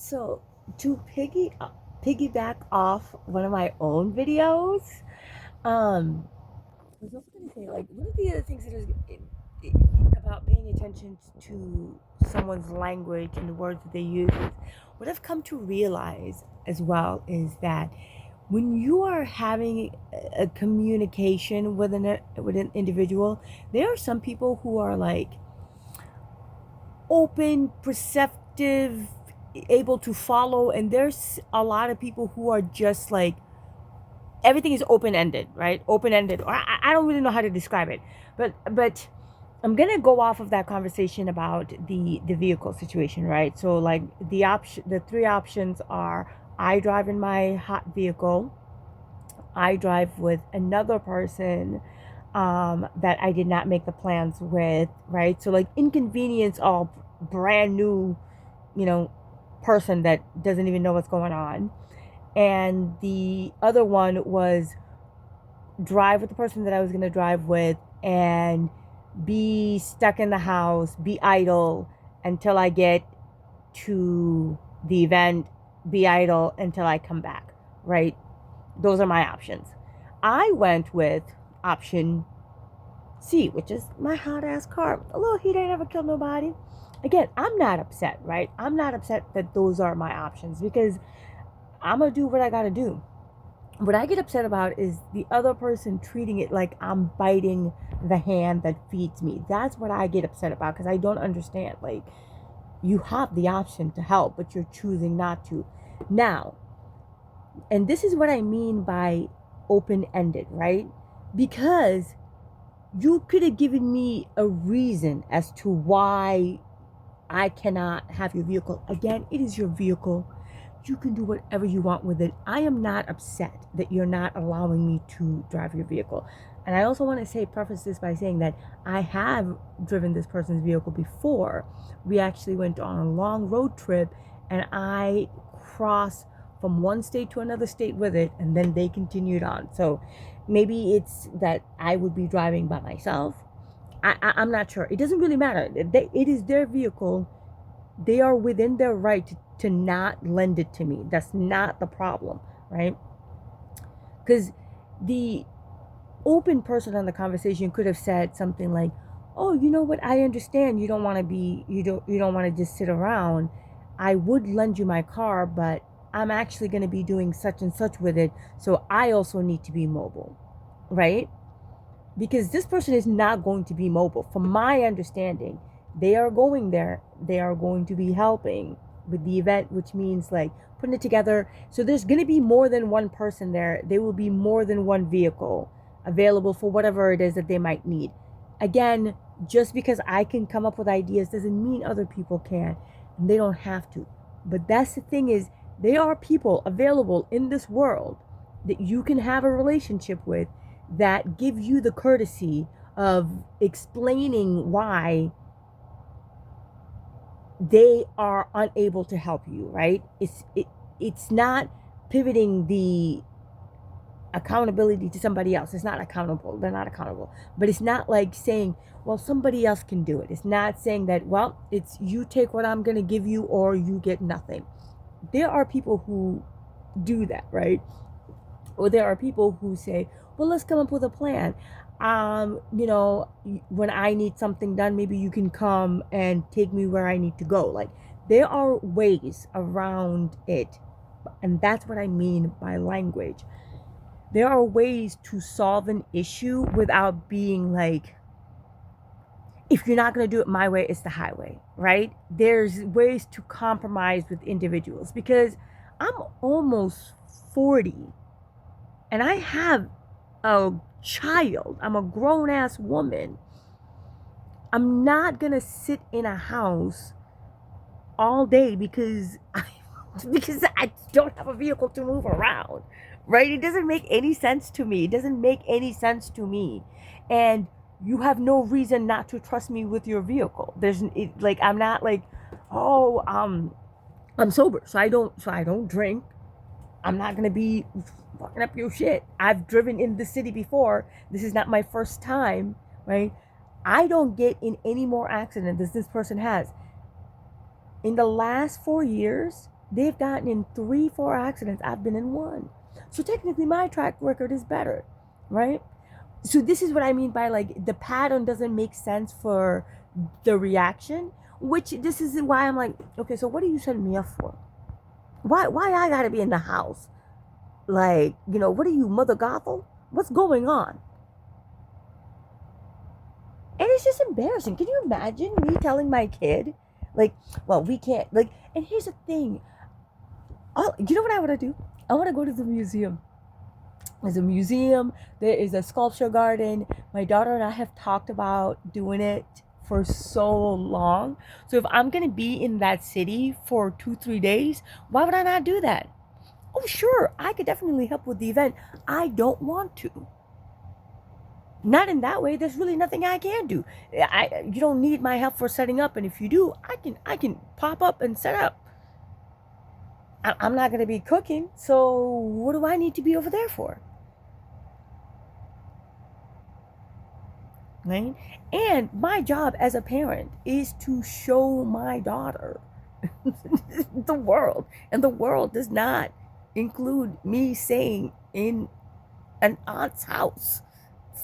So to piggyback off one of my own videos, I was also going to say, like, one of the other things that is about paying attention to someone's language and the words that they use is what I've come to realize as well is that when you are having a communication with an individual, there are some people who are like open, perceptive, able to follow, and there's a lot of people who are just like everything is open ended, right? Open ended. I don't really know how to describe it, but I'm gonna go off of that conversation about the vehicle situation, right? So like the three options are: I drive in my hot vehicle, I drive with another person that I did not make the plans with, right? So like inconvenience all brand new, you know, person that doesn't even know what's going on. And the other one was drive with the person that I was going to drive with and be stuck in the house, be idle until I get to the event, be idle until I come back, right? Those are my options. I went with option C, which is my hot ass car. A little heat ain't never killed nobody. Again, I'm not upset, right? I'm not upset that those are my options because I'm gonna do what I gotta do. What I get upset about is the other person treating it like I'm biting the hand that feeds me. That's what I get upset about because I don't understand. Like, you have the option to help, but you're choosing not to. Now, and this is what I mean by open ended, right? Because you could have given me a reason as to why I cannot have your vehicle. Again, it is your vehicle. You can do whatever you want with it. I am not upset that you're not allowing me to drive your vehicle. And I also want to preface this by saying that I have driven this person's vehicle before. We actually went on a long road trip and I crossed from one state to another state with it, and then they continued on. So maybe it's that I would be driving by myself. I'm not sure. It doesn't really matter. It is their vehicle. They are within their right to not lend it to me. That's not the problem, right? Because the open person on the conversation could have said something like, "Oh, you know what? I understand. You don't want to just sit around. I would lend you my car, but I'm actually going to be doing such and such with it, so I also need to be mobile." Right? Because this person is not going to be mobile. From my understanding, they are going there, they are going to be helping with the event, which means like putting it together. So there's going to be more than one person there. There will be more than one vehicle available for whatever it is that they might need. Again, just because I can come up with ideas doesn't mean other people can, and they don't have to. But that's the thing, is there are people available in this world that you can have a relationship with that give you the courtesy of explaining why they are unable to help you, right? It's not pivoting the accountability to somebody else. It's not accountable. They're not accountable. But it's not like saying, well, somebody else can do it. It's not saying that, well, it's you take what I'm going to give you or you get nothing. There are people who do that, right? Or there are people who say, well, let's come up with a plan. You know, when I need something done, maybe you can come and take me where I need to go. Like, there are ways around it. And that's what I mean by language. There are ways to solve an issue without being like, if you're not going to do it my way, it's the highway, right? There's ways to compromise with individuals because I'm almost 40 and I have a child. I'm a grown ass woman. I'm not going to sit in a house all day because I don't have a vehicle to move around, right? It doesn't make any sense to me. It doesn't make any sense to me. And you have no reason not to trust me with your vehicle. I'm not like, oh, I'm sober, so I don't drink. I'm not gonna be fucking up your shit. I've driven in the city before. This is not my first time, right? I don't get in any more accidents than this person has. In the last 4 years, They've gotten in 3, 4 accidents. I've been in one. So technically my track record is better, right? So this is what I mean by like the pattern doesn't make sense for the reaction, which this is why I'm like, okay, so what are you setting me up for? Why I gotta be in the house? Like, what are you, Mother Gothel? What's going on? And it's just embarrassing. Can you imagine me telling my kid, like, well, we can't, like, and here's the thing. You know what I want to do? I want to go to the museum. There's a museum, there is a sculpture garden. My daughter and I have talked about doing it for so long. So if I'm going to be in that city for 2, 3 days, why would I not do that? Oh, sure, I could definitely help with the event. I don't want to. Not in that way. There's really nothing I can do. You don't need my help for setting up, and if you do, I can pop up and set up. I'm not going to be cooking, so what do I need to be over there for? Right? And my job as a parent is to show my daughter the world, and the world does not include me staying in an aunt's house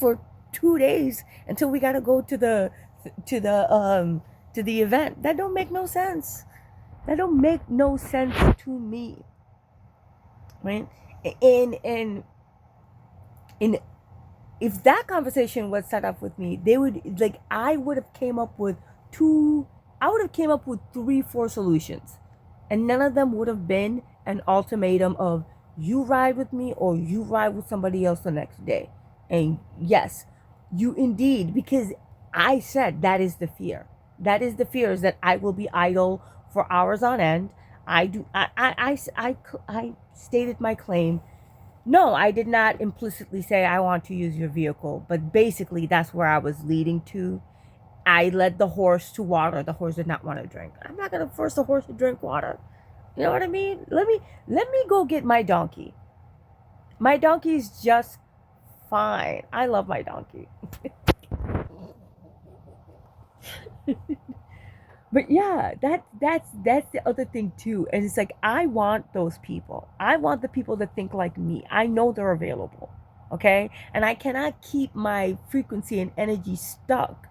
for 2 days until we got to go to the event. That don't make no sense. That don't make no sense to me, right? And if that conversation was set up with me, they would, like, I would have came up with 3, 4 solutions, and none of them would have been an ultimatum of you ride with me or you ride with somebody else the next day. And yes, you indeed, because I said that is the fear. That is the fear, is that I will be idle for hours on end. I stated my claim. No, I did not implicitly say I want to use your vehicle, but basically that's where I was leading to. I led the horse to water. The horse did not want to drink. I'm not going to force the horse to drink water. You know what I mean? Let me go get my donkey. My donkey is just fine. I love my donkey. But yeah, that's the other thing too. And it's like, I want those people. I want the people that think like me. I know they're available. Okay? And I cannot keep my frequency and energy stuck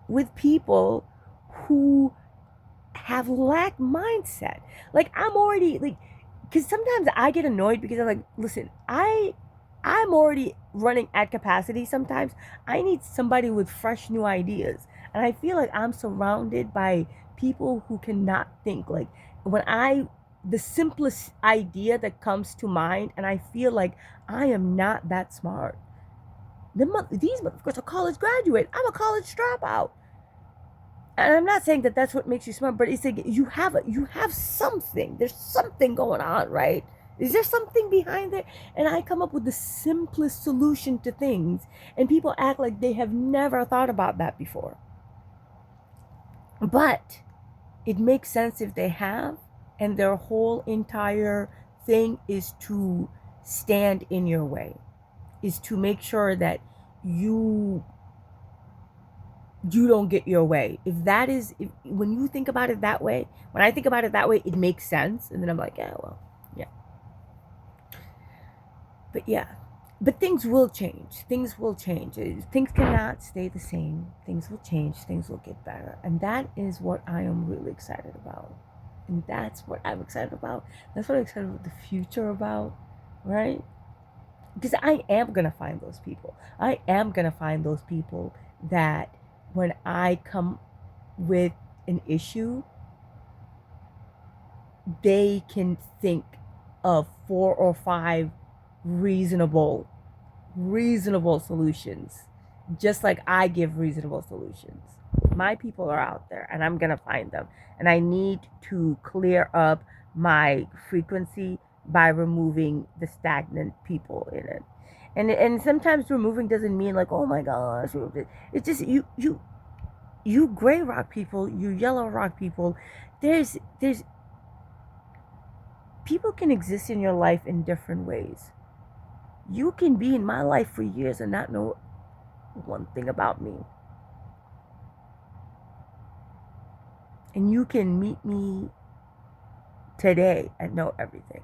with people who have lack mindset. Like, I'm already like, because sometimes I get annoyed because I'm like, listen, I'm already running at capacity sometimes. I need somebody with fresh new ideas. And I feel like I'm surrounded by people who cannot think. Like, the simplest idea that comes to mind, and I feel like I am not that smart. These motherfuckers are college graduate. I'm a college dropout. And I'm not saying that that's what makes you smart, but it's like you have something. There's something going on, right? Is there something behind there? And I come up with the simplest solution to things, and people act like they have never thought about that before. But it makes sense if they have, and their whole entire thing is to stand in your way, is to make sure that you don't get your way. When you think about it that way, when I think about it that way, it makes sense. And then I'm like, yeah, well, yeah. But yeah, but things will change. Things will change. Things cannot stay the same. Things will change. Things will get better. And that is what I am really excited about. And that's what I'm excited about. That's what I'm excited about the future about, right? Because I am going to find those people. I am going to find those people that when I come with an issue, they can think of 4 or 5 reasonable solutions, just like I give reasonable solutions. My people are out there, and I'm gonna find them, and I need to clear up my frequency by removing the stagnant people in it. And sometimes removing doesn't mean like, oh my gosh, it's just you gray rock people, you yellow rock people. There's people can exist in your life in different ways. You can be in my life for years and not know one thing about me. And you can meet me today and know everything.